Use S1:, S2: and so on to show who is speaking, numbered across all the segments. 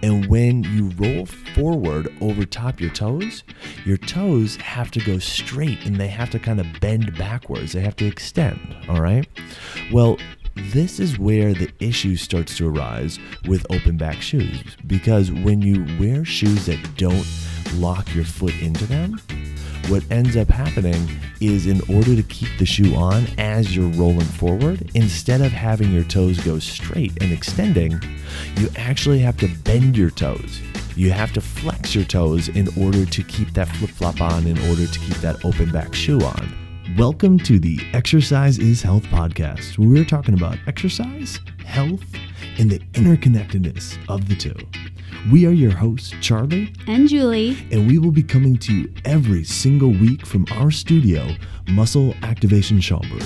S1: And when you roll forward over top your toes have to go straight and they have to kind of bend backwards. They have to extend, all right? Well, this is where the issue starts to arise with open back shoes, because when you wear shoes that don't lock your foot into them, what ends up happening is, in order to keep the shoe on as you're rolling forward, instead of having your toes go straight and extending, you actually have to bend your toes. You have to flex your toes in order to keep that flip-flop on, in order to keep that open back shoe on. Welcome to the Exercise is Health podcast, where we're talking about exercise, health, and the interconnectedness of the two. We are your hosts, Charlie
S2: and Julie,
S1: and we will be coming to you every single week from our studio, Muscle Activation Schaumburg.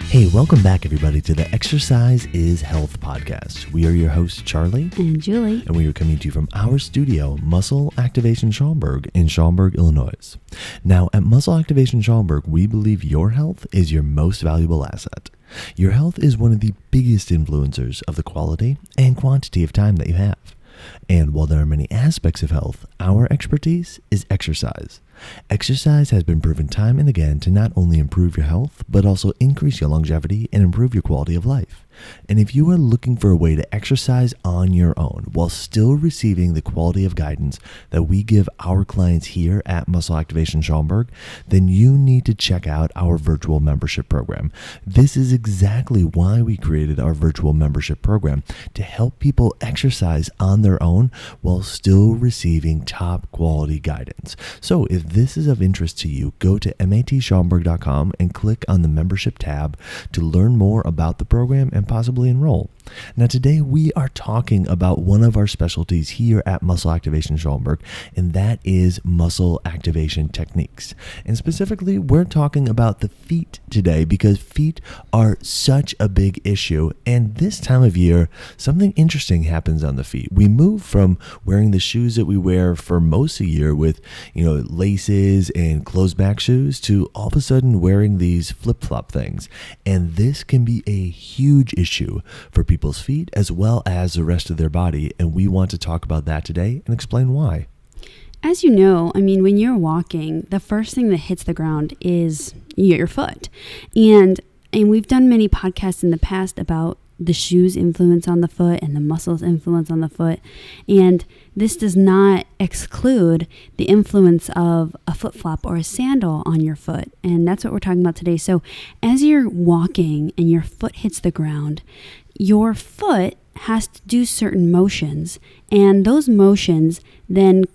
S1: Hey, welcome back, everybody, to the Exercise is Health podcast. We are your hosts, Charlie
S2: and Julie,
S1: and we are coming to you from our studio, Muscle Activation Schaumburg in Schaumburg, Illinois. Now, at Muscle Activation Schaumburg, we believe your health is your most valuable asset. Your health is one of the biggest influencers of the quality and quantity of time that you have. And while there are many aspects of health, our expertise is exercise. Exercise has been proven time and again to not only improve your health, but also increase your longevity and improve your quality of life. And if you are looking for a way to exercise on your own while still receiving the quality of guidance that we give our clients here at Muscle Activation Schaumburg, then you need to check out our virtual membership program. This is exactly why we created our virtual membership program, to help people exercise on their own while still receiving top quality guidance. So if this is of interest to you, go to matschaumburg.com and click on the membership tab to learn more about the program and possibly enroll. Now, today we are talking about one of our specialties here at Muscle Activation Schaumburg, and that is muscle activation techniques. And specifically, we're talking about the feet today, because feet are such a big issue. And this time of year, something interesting happens on the feet. We move from wearing the shoes that we wear for most of the year with, laces and closed back shoes, to all of a sudden wearing these flip-flop things. And this can be a huge issue for people's feet as well as the rest of their body, and we want to talk about that today and explain why.
S2: As you know, when you're walking, the first thing that hits the ground is your foot. And we've done many podcasts in the past about the shoes' influence on the foot and the muscles' influence on the foot. And this does not exclude the influence of a flip-flop or a sandal on your foot. And that's what we're talking about today. So as you're walking and your foot hits the ground, your foot has to do certain motions. And those motions then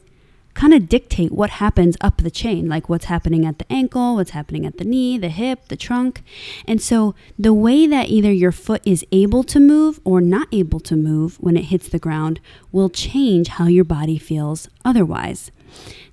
S2: kind of dictate what happens up the chain, like what's happening at the ankle, what's happening at the knee, the hip, the trunk. And so the way that either your foot is able to move or not able to move when it hits the ground will change how your body feels otherwise.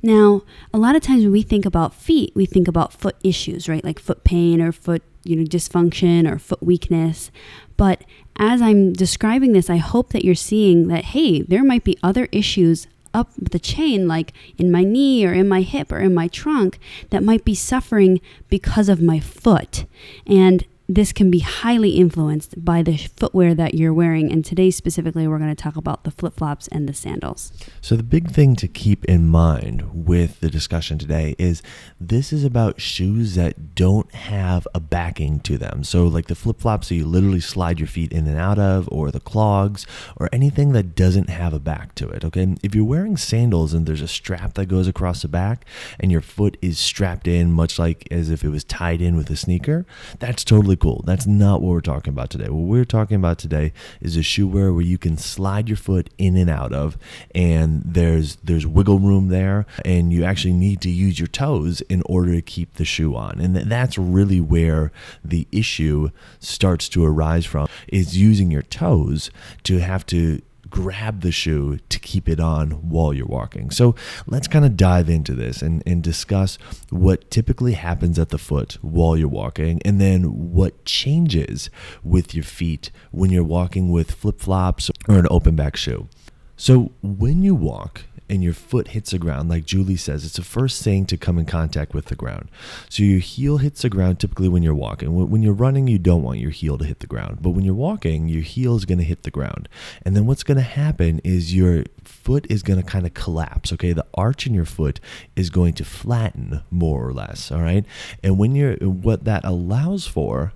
S2: Now, a lot of times when we think about feet, we think about foot issues, right? Like foot pain or foot dysfunction or foot weakness. But as I'm describing this, I hope that you're seeing that, hey, there might be other issues up the chain, like in my knee or in my hip or in my trunk, that might be suffering because of my foot. And this can be highly influenced by the footwear that you're wearing. And today specifically, we're going to talk about the flip-flops and the sandals.
S1: So the big thing to keep in mind with the discussion today is this is about shoes that don't have a backing to them. So like the flip-flops that you literally slide your feet in and out of, or the clogs, or anything that doesn't have a back to it, okay? If you're wearing sandals and there's a strap that goes across the back and your foot is strapped in much like as if it was tied in with a sneaker, that's totally cool. That's not what we're talking about today. What we're talking about today is a shoe wear where you can slide your foot in and out of, and there's wiggle room there, and you actually need to use your toes in order to keep the shoe on. And that's really where the issue starts to arise from, is using your toes to have to grab the shoe to keep it on while you're walking. So let's kind of dive into this and discuss what typically happens at the foot while you're walking, and then what changes with your feet when you're walking with flip-flops or an open back shoe. So when you walk and your foot hits the ground, like Julie says, it's the first thing to come in contact with the ground. So your heel hits the ground typically when you're walking. When you're running, you don't want your heel to hit the ground. But when you're walking, your heel is going to hit the ground. And then what's going to happen is your foot is going to kind of collapse, okay? The arch in your foot is going to flatten more or less, all right? And what that allows for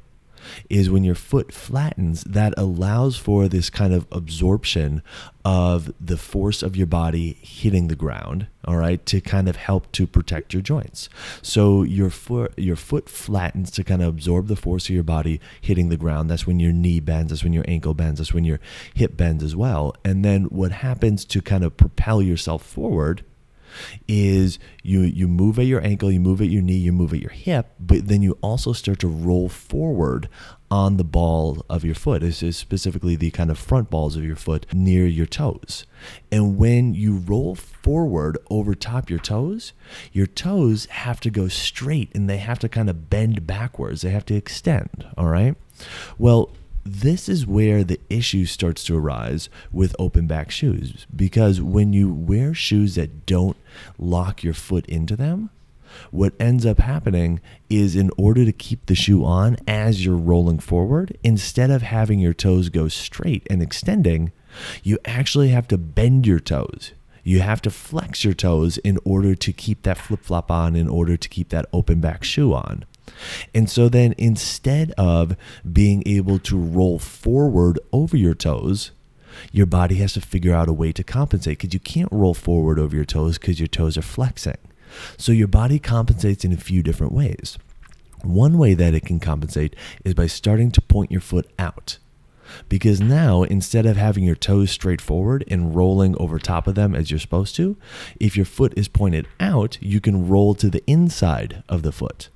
S1: is when your foot flattens, that allows for this kind of absorption of the force of your body hitting the ground, all right, to kind of help to protect your joints. So your foot flattens to kind of absorb the force of your body hitting the ground. That's when your knee bends, that's when your ankle bends, that's when your hip bends as well. And then what happens to kind of propel yourself forward is you move at your ankle, you move at your knee, you move at your hip, but then you also start to roll forward on the ball of your foot. This is specifically the kind of front balls of your foot near your toes. And when you roll forward over top your toes have to go straight and they have to kind of bend backwards. They have to extend, all right? Well, this is where the issue starts to arise with open back shoes, because when you wear shoes that don't lock your foot into them, what ends up happening is in order to keep the shoe on as you're rolling forward, instead of having your toes go straight and extending, you actually have to bend your toes. You have to flex your toes in order to keep that flip-flop on, in order to keep that open back shoe on. And so then instead of being able to roll forward over your toes, your body has to figure out a way to compensate, because you can't roll forward over your toes because your toes are flexing. So your body compensates in a few different ways. One way that it can compensate is by starting to point your foot out. Because now, instead of having your toes straight forward and rolling over top of them as you're supposed to, if your foot is pointed out, you can roll to the inside of the foot.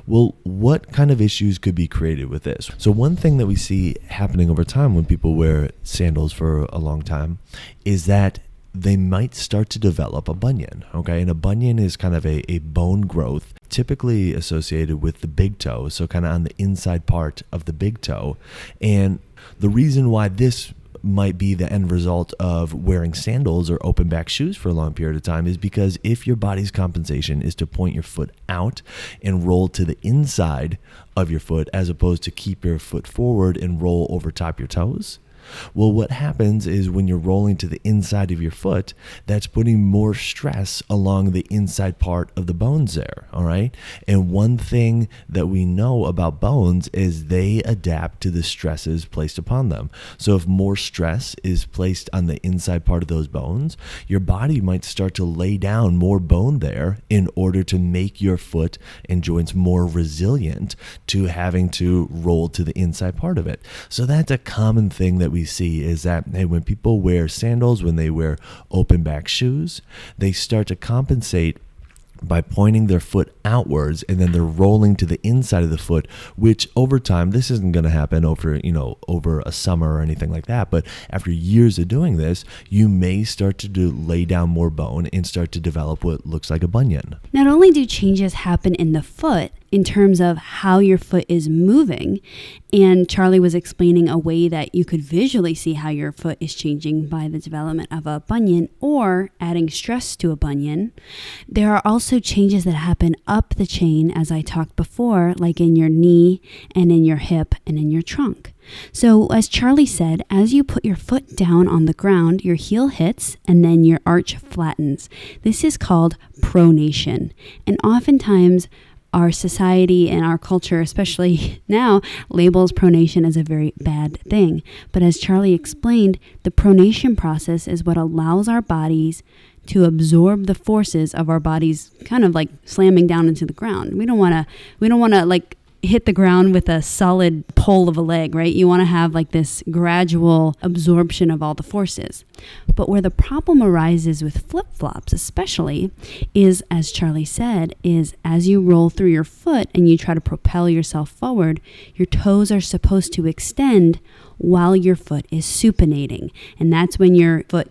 S1: Well, what kind of issues could be created with this? So one thing that we see happening over time when people wear sandals for a long time is that they might start to develop a bunion, okay? And a bunion is kind of a bone growth typically associated with the big toe, so kind of on the inside part of the big toe. And the reason why this might be the end result of wearing sandals or open back shoes for a long period of time is because if your body's compensation is to point your foot out and roll to the inside of your foot as opposed to keep your foot forward and roll over top your toes, well, what happens is when you're rolling to the inside of your foot, that's putting more stress along the inside part of the bones there, all right? And one thing that we know about bones is they adapt to the stresses placed upon them. So if more stress is placed on the inside part of those bones, your body might start to lay down more bone there in order to make your foot and joints more resilient to having to roll to the inside part of it. So that's a common thing that we see is that when people wear sandals, when they wear open back shoes, they start to compensate by pointing their foot outwards, and then they're rolling to the inside of the foot, which over time, this isn't going to happen over a summer or anything like that, but after years of doing this, you may start to lay down more bone and start to develop what looks like a bunion.
S2: Not only do changes happen in the foot in terms of how your foot is moving, and Charlie was explaining a way that you could visually see how your foot is changing by the development of a bunion or adding stress to a bunion, there are also changes that happen up the chain, as I talked before, like in your knee and in your hip and in your trunk. So as Charlie said, as you put your foot down on the ground, your heel hits and then your arch flattens. This is called pronation. And oftentimes our society and our culture, especially now, labels pronation as a very bad thing. But as Charlie explained, the pronation process is what allows our bodies to absorb the forces of our bodies kind of like slamming down into the ground. We don't want to like hit the ground with a solid pole of a leg, right? You want to have like this gradual absorption of all the forces. But where the problem arises with flip-flops especially is, as Charlie said, is as you roll through your foot and you try to propel yourself forward, your toes are supposed to extend while your foot is supinating. And that's when your foot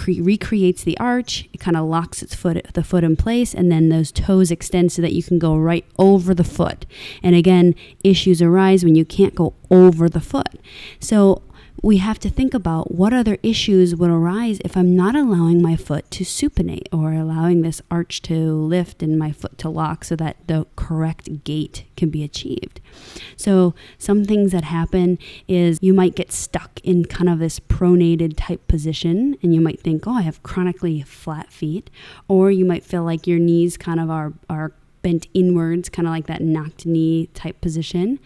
S2: recreates the arch. It kind of locks the foot in place, and then those toes extend so that you can go right over the foot. And again, issues arise when you can't go over the foot. So we have to think about what other issues would arise if I'm not allowing my foot to supinate or allowing this arch to lift and my foot to lock so that the correct gait can be achieved. So some things that happen is you might get stuck in kind of this pronated type position, and you might think, oh, I have chronically flat feet, or you might feel like your knees kind of are bent inwards, kind of like that knocked knee type position.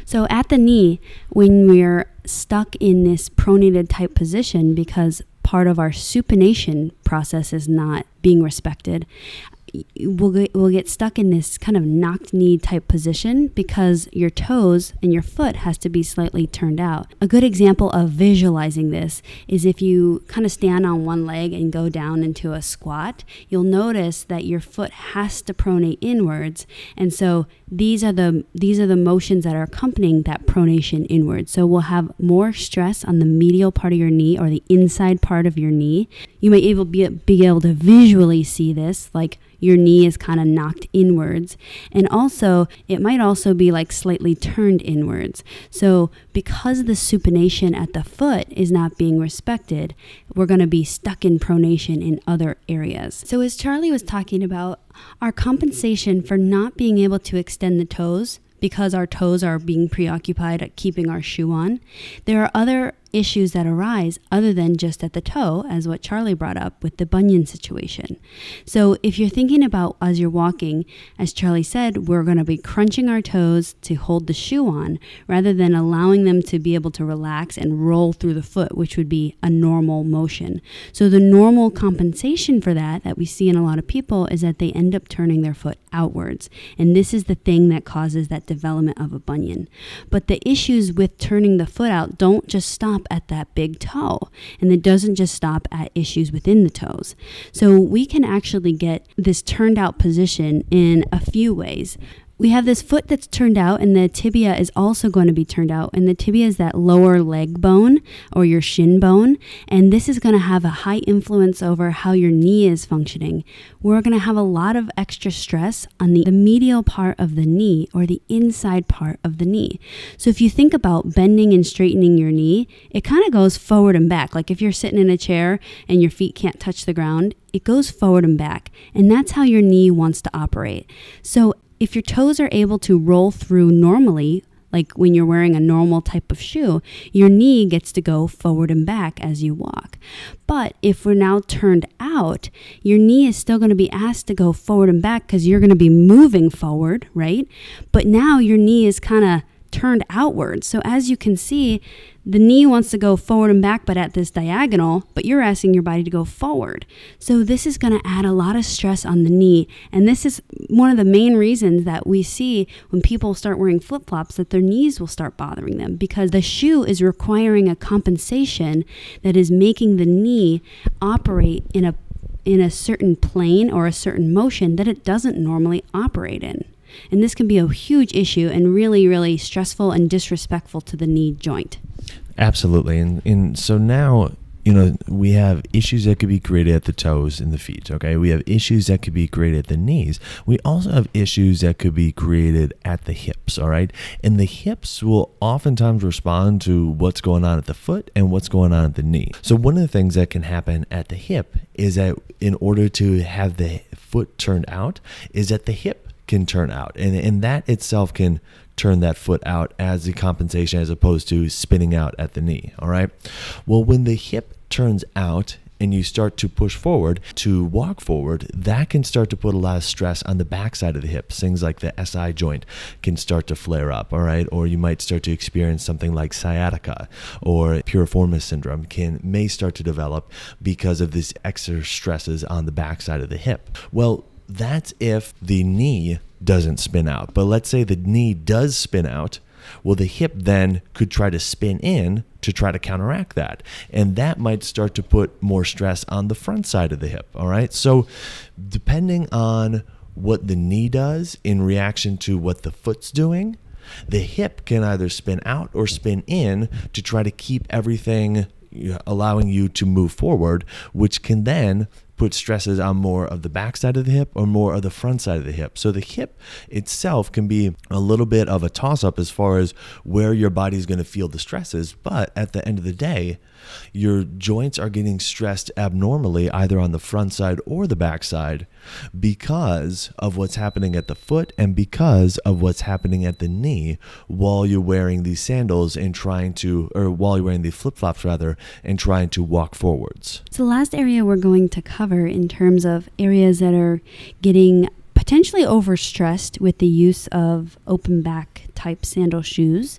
S2: So at the knee, when we're stuck in this pronated type position because part of our supination process is not being respected, we'll get stuck in this kind of knocked knee type position because your toes and your foot has to be slightly turned out. A good example of visualizing this is if you kind of stand on one leg and go down into a squat, you'll notice that your foot has to pronate inwards. And so these are the motions that are accompanying that pronation inwards. So we'll have more stress on the medial part of your knee or the inside part of your knee. You may be able to visually see this, like your knee is kind of knocked inwards. And also, it might also be like slightly turned inwards. So because the supination at the foot is not being respected, we're going to be stuck in pronation in other areas. So as Charlie was talking about, our compensation for not being able to extend the toes because our toes are being preoccupied at keeping our shoe on, there are other issues that arise other than just at the toe, as what Charlie brought up with the bunion situation. So if you're thinking about as you're walking, as Charlie said, we're going to be crunching our toes to hold the shoe on rather than allowing them to be able to relax and roll through the foot, which would be a normal motion. So the normal compensation for that we see in a lot of people is that they end up turning their foot outwards. And this is the thing that causes that development of a bunion. But the issues with turning the foot out don't just stop at that big toe, and it doesn't just stop at issues within the toes. So we can actually get this turned out position in a few ways. We have this foot that's turned out, and the tibia is also going to be turned out. And the tibia is that lower leg bone or your shin bone. And this is going to have a high influence over how your knee is functioning. We're going to have a lot of extra stress on the medial part of the knee or the inside part of the knee. So if you think about bending and straightening your knee, it kind of goes forward and back. Like if you're sitting in a chair and your feet can't touch the ground, it goes forward and back. And that's how your knee wants to operate. So if your toes are able to roll through normally, like when you're wearing a normal type of shoe, your knee gets to go forward and back as you walk. But if we're now turned out, your knee is still going to be asked to go forward and back because you're going to be moving forward, right? But now your knee is kind of turned outward. So as you can see, the knee wants to go forward and back, but at this diagonal, but you're asking your body to go forward. So this is going to add a lot of stress on the knee. And this is one of the main reasons that we see when people start wearing flip-flops that their knees will start bothering them, because the shoe is requiring a compensation that is making the knee operate in a certain plane or a certain motion that it doesn't normally operate in. And this can be a huge issue and really, really stressful and disrespectful to the knee joint.
S1: Absolutely. And so now, we have issues that could be created at the toes and the feet, okay? We have issues that could be created at the knees. We also have issues that could be created at the hips, all right? And the hips will oftentimes respond to what's going on at the foot and what's going on at the knee. So one of the things that can happen at the hip is that in order to have the foot turned out is that the hip can turn out, and that itself can turn that foot out as a compensation as opposed to spinning out at the knee, all right? Well, when the hip turns out and you start to push forward to walk forward, that can start to put a lot of stress on the backside of the hips. Things like the SI joint can start to flare up, all right? Or you might start to experience something like sciatica or piriformis syndrome may start to develop because of these extra stresses on the backside of the hip. Well, that's if the knee doesn't spin out. But let's say the knee does spin out. Well, the hip then could try to spin in to try to counteract that. And that might start to put more stress on the front side of the hip. All right. So depending on what the knee does in reaction to what the foot's doing, the hip can either spin out or spin in to try to keep everything allowing you to move forward, which can then put stresses on more of the back side of the hip or more of the front side of the hip. So the hip itself can be a little bit of a toss-up as far as where your body's going to feel the stresses, but at the end of the day, your joints are getting stressed abnormally either on the front side or the back side because of what's happening at the foot and because of what's happening at the knee while you're wearing these sandals and while you're wearing the flip-flops rather, and trying to walk forwards.
S2: So the last area we're going to cover in terms of areas that are getting potentially overstressed with the use of open back type sandal shoes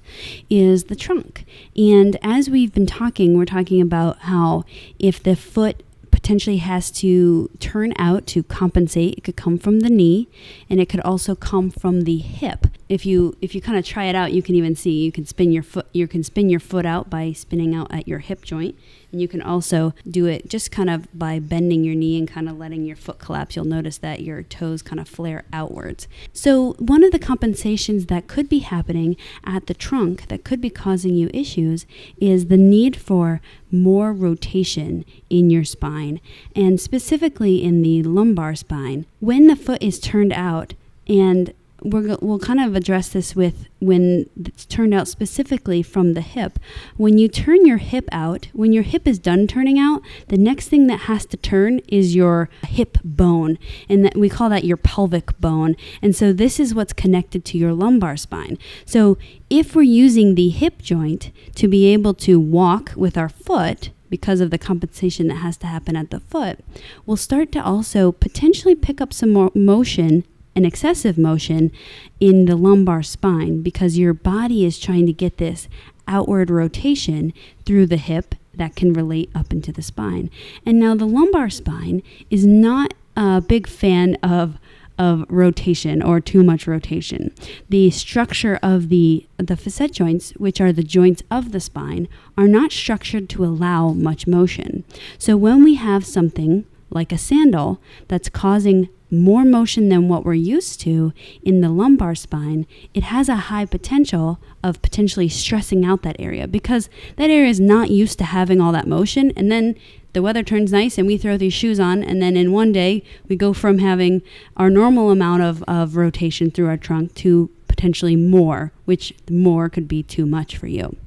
S2: is the trunk. And as we've been talking, we're talking about how if the foot potentially has to turn out to compensate, it could come from the knee and it could also come from the hip. If you kind of try it out, you can even see you can spin your foot out by spinning out at your hip joint. And you can also do it just kind of by bending your knee and kind of letting your foot collapse. You'll notice that your toes kind of flare outwards. So one of the compensations that could be happening at the trunk that could be causing you issues is the need for more rotation in your spine, and specifically in the lumbar spine. When the foot is turned out, and we'll kind of address this with when it's turned out specifically from the hip. When you turn your hip out, when your hip is done turning out, the next thing that has to turn is your hip bone, and that we call that your pelvic bone. And so this is what's connected to your lumbar spine. So if we're using the hip joint to be able to walk with our foot, because of the compensation that has to happen at the foot, we'll start to also potentially pick up some more motion and excessive motion in the lumbar spine, because your body is trying to get this outward rotation through the hip that can relate up into the spine. And now the lumbar spine is not a big fan of rotation or too much rotation. The structure of the facet joints, which are the joints of the spine, are not structured to allow much motion. So when we have something like a sandal that's causing more motion than what we're used to in the lumbar spine, it has a high potential of potentially stressing out that area, because that area is not used to having all that motion. And then the weather turns nice and we throw these shoes on, and then in one day we go from having our normal amount of rotation through our trunk to potentially more, which more could be too much for you.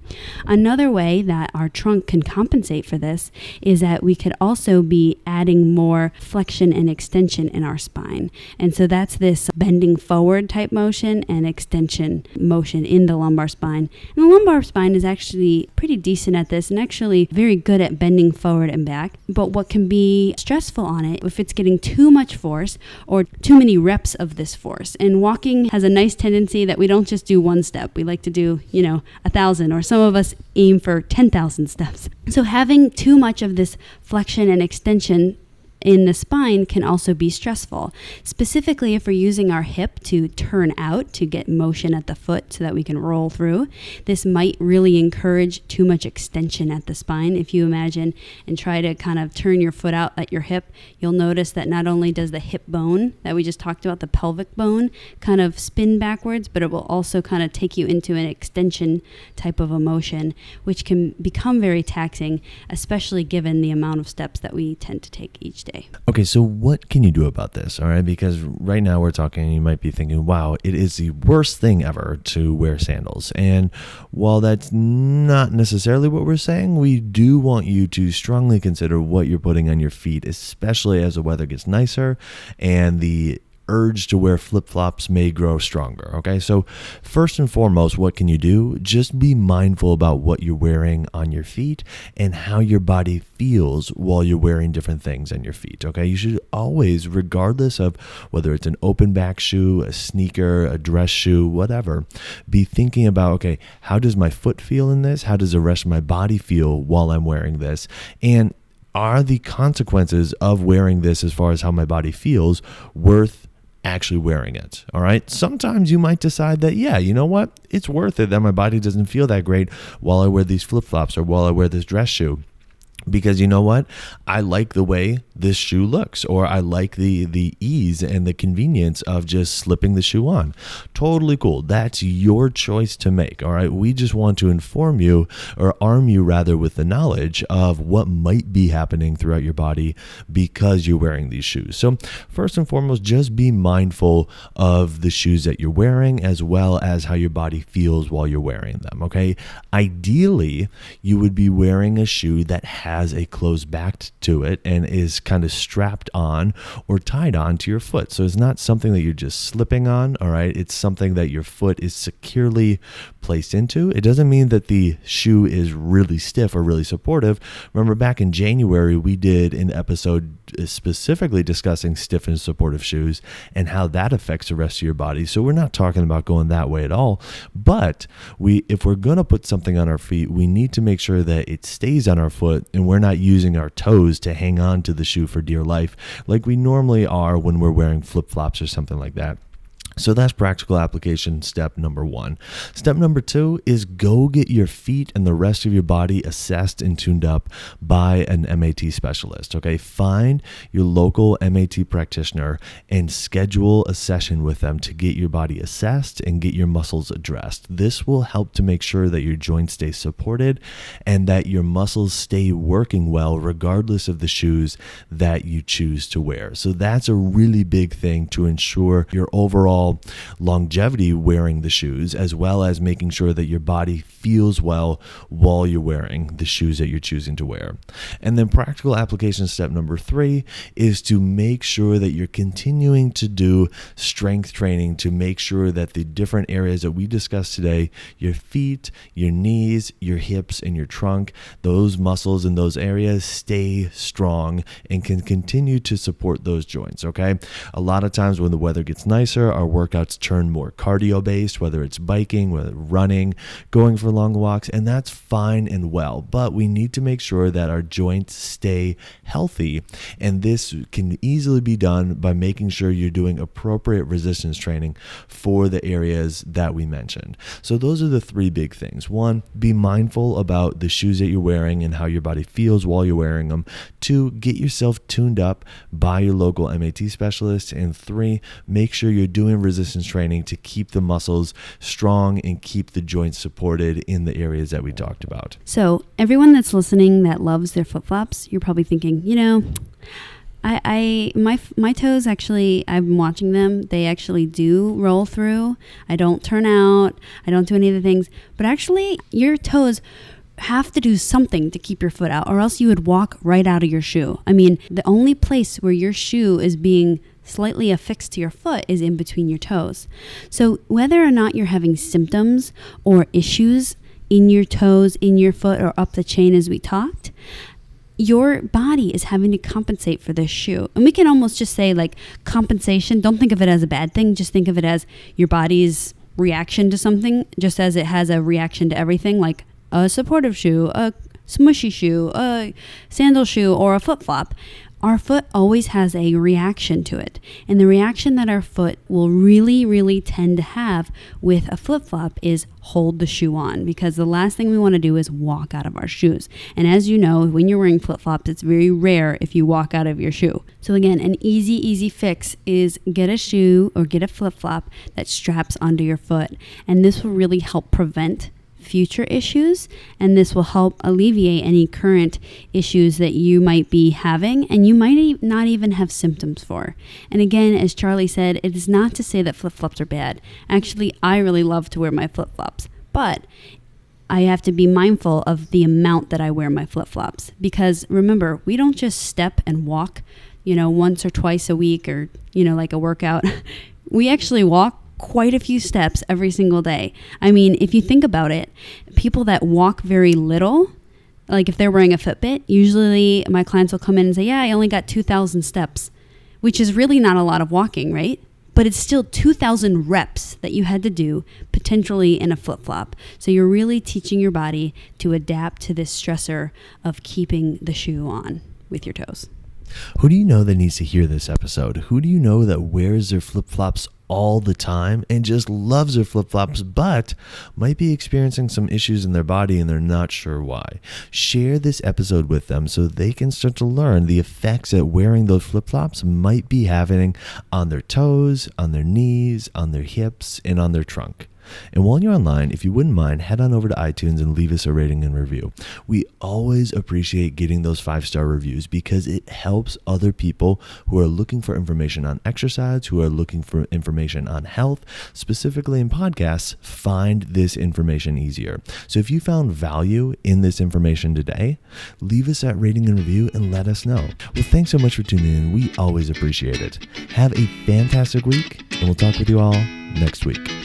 S2: Another way that our trunk can compensate for this is that we could also be adding more flexion and extension in our spine. And so that's this bending forward type motion and extension motion in the lumbar spine. And the lumbar spine is actually pretty decent at this and actually very good at bending forward and back. But what can be stressful on it if it's getting too much force or too many reps of this force. And walking has a nice tendency that we don't just do one step. We like to do, 1,000, or some of us aim for 10,000 steps. So having too much of this flexion and extension in the spine can also be stressful. Specifically, if we're using our hip to turn out to get motion at the foot so that we can roll through, this might really encourage too much extension at the spine. If you imagine and try to kind of turn your foot out at your hip, you'll notice that not only does the hip bone that we just talked about, the pelvic bone, kind of spin backwards, but it will also kind of take you into an extension type of a motion, which can become very taxing, especially given the amount of steps that we tend to take each day.
S1: Okay, so what can you do about this? All right, because right now we're talking, you might be thinking, wow, it is the worst thing ever to wear sandals. And while that's not necessarily what we're saying, we do want you to strongly consider what you're putting on your feet, especially as the weather gets nicer and the urge to wear flip-flops may grow stronger. Okay, so first and foremost, what can you do? Just be mindful about what you're wearing on your feet and how your body feels while you're wearing different things on your feet. Okay, you should always, regardless of whether it's an open back shoe, a sneaker, a dress shoe, whatever, be thinking about, okay, how does my foot feel in this? How does the rest of my body feel while I'm wearing this? And are the consequences of wearing this, as far as how my body feels, worth actually wearing it? All right. Sometimes you might decide that, yeah, you know what? It's worth it that my body doesn't feel that great while I wear these flip-flops or while I wear this dress shoe. Because you know what? I like the way this shoe looks, or I like the ease and the convenience of just slipping the shoe on. Totally cool. That's your choice to make. All right. We just want to inform you, or arm you rather, with the knowledge of what might be happening throughout your body because you're wearing these shoes. So first and foremost, just be mindful of the shoes that you're wearing, as well as how your body feels while you're wearing them. Okay. Ideally, you would be wearing a shoe that has a closed back to it and is kind of strapped on or tied on to your foot. So it's not something that you're just slipping on, all right? It's something that your foot is securely placed into. It doesn't mean that the shoe is really stiff or really supportive. Remember, back in January, we did an episode specifically discussing stiff and supportive shoes and how that affects the rest of your body. So we're not talking about going that way at all. But if we're going to put something on our feet, we need to make sure that it stays on our foot and we're not using our toes to hang on to the shoe for dear life like we normally are when we're wearing flip-flops or something like that. So that's practical application step number 1. Step number 2 is go get your feet and the rest of your body assessed and tuned up by an MAT specialist. Okay, find your local MAT practitioner and schedule a session with them to get your body assessed and get your muscles addressed. This will help to make sure that your joints stay supported and that your muscles stay working well regardless of the shoes that you choose to wear. So that's a really big thing to ensure your overall longevity wearing the shoes, as well as making sure that your body feels well while you're wearing the shoes that you're choosing to wear. And then practical application step number 3 is to make sure that you're continuing to do strength training to make sure that the different areas that we discussed today, your feet, your knees, your hips, and your trunk, those muscles in those areas stay strong and can continue to support those joints. Okay. A lot of times when the weather gets nicer, our workouts turn more cardio based, whether it's biking, whether running, going for long walks, and that's fine and well, but we need to make sure that our joints stay healthy, and this can easily be done by making sure you're doing appropriate resistance training for the areas that we mentioned. So those are the 3 big things. 1, be mindful about the shoes that you're wearing and how your body feels while you're wearing them. 2, get yourself tuned up by your local MAT specialist. And 3, make sure you're doing resistance training to keep the muscles strong and keep the joints supported in the areas that we talked about.
S2: So everyone that's listening that loves their flip-flops, you're probably thinking, my toes actually, I've been watching them. They actually do roll through. I don't turn out. I don't do any of the things. But actually, your toes have to do something to keep your foot out, or else you would walk right out of your shoe. I mean, the only place where your shoe is being slightly affixed to your foot is in between your toes. So whether or not you're having symptoms or issues in your toes, in your foot, or up the chain as we talked, your body is having to compensate for this shoe. And we can almost just say like compensation. Don't think of it as a bad thing. Just think of it as your body's reaction to something, just as it has a reaction to everything, like a supportive shoe, a smushy shoe, a sandal shoe, or a flip-flop. Our foot always has a reaction to it. And the reaction that our foot will really, really tend to have with a flip-flop is hold the shoe on, because the last thing we want to do is walk out of our shoes. And as you know, when you're wearing flip-flops, it's very rare if you walk out of your shoe. So again, an easy fix is get a shoe or get a flip-flop that straps onto your foot. And this will really help prevent future issues, and this will help alleviate any current issues that you might be having and you might not even have symptoms for. And again, as Charlie said, it is not to say that flip-flops are bad. Actually, I really love to wear my flip-flops, but I have to be mindful of the amount that I wear my flip-flops, because remember, we don't just step and walk, once or twice a week, or, like a workout. We actually walk quite a few steps every single day. I mean, if you think about it, people that walk very little, like if they're wearing a Fitbit, usually my clients will come in and say, yeah, I only got 2,000 steps, which is really not a lot of walking, right? But it's still 2,000 reps that you had to do potentially in a flip-flop. So you're really teaching your body to adapt to this stressor of keeping the shoe on with your toes.
S1: Who do you know that needs to hear this episode? Who do you know that wears their flip-flops all the time and just loves their flip-flops, but might be experiencing some issues in their body and they're not sure why. Share this episode with them so they can start to learn the effects that wearing those flip-flops might be having on their toes, on their knees, on their hips, and on their trunk. And while you're online, if you wouldn't mind, head on over to iTunes and leave us a rating and review. We always appreciate getting those 5-star reviews because it helps other people who are looking for information on exercise, who are looking for information on health, specifically in podcasts, find this information easier. So if you found value in this information today, leave us that rating and review and let us know. Well, thanks so much for tuning in. We always appreciate it. Have a fantastic week, and we'll talk with you all next week.